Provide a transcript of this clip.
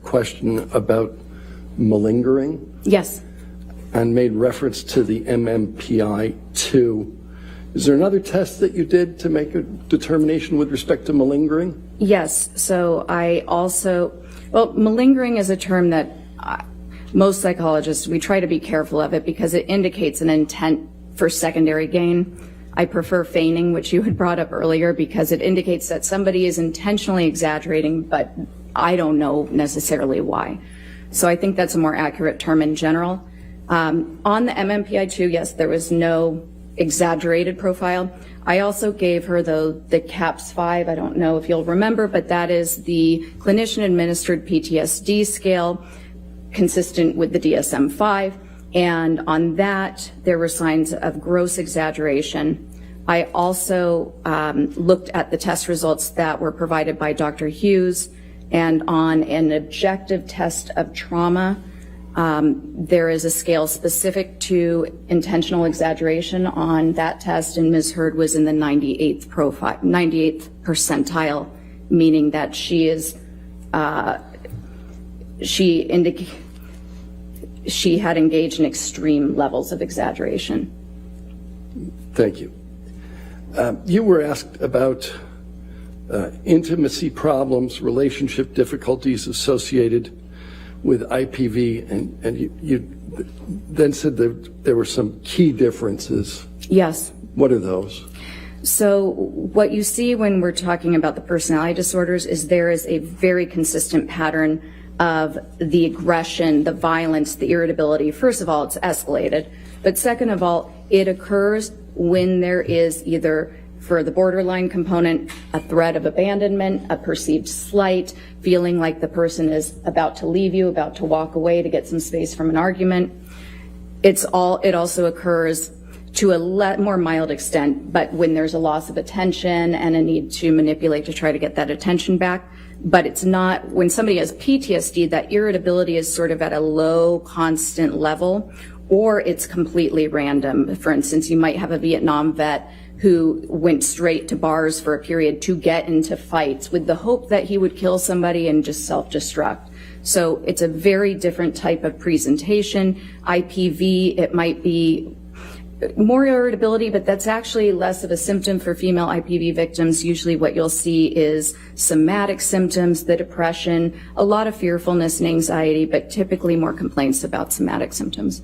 Question about malingering. Yes. And made reference to the MMPI-2. Is there another test that you did to make a determination with respect to malingering? Yes. So malingering is a term that most psychologists, we try to be careful of it because it indicates an intent for secondary gain. I prefer feigning, which you had brought up earlier, because it indicates that somebody is intentionally exaggerating, but I don't know necessarily why. So I think that's a more accurate term in general. On the MMPI-2, yes, there was no exaggerated profile. I also gave her the CAPS-5. I don't know if you'll remember, but that is the clinician-administered PTSD scale consistent with the DSM-5. And on that, there were signs of gross exaggeration. I also looked at the test results that were provided by Dr. Hughes, and on an objective test of trauma, there is a scale specific to intentional exaggeration on that test, and Ms. Hurd was in the 98th percentile, meaning that she had engaged in extreme levels of exaggeration. Thank you. You were asked about intimacy problems, relationship difficulties associated with IPV, and you then said that there were some key differences. Yes. What are those? So what you see when we're talking about the personality disorders is there is a very consistent pattern of the aggression, the violence, the irritability. First of all, it's escalated. But second of all, it occurs when there is either, for the borderline component, a threat of abandonment, a perceived slight, feeling like the person is about to leave you, about to walk away to get some space from an argument. It also occurs to a more mild extent, but when there's a loss of attention and a need to manipulate to try to get that attention back. But it's not, when somebody has PTSD, that irritability is sort of at a low, constant level, or it's completely random. For instance, you might have a Vietnam vet who went straight to bars for a period to get into fights with the hope that he would kill somebody and just self-destruct. So it's a very different type of presentation. IPV, it might be more irritability, but that's actually less of a symptom for female IPV victims. Usually what you'll see is somatic symptoms, the depression, a lot of fearfulness and anxiety, but typically more complaints about somatic symptoms.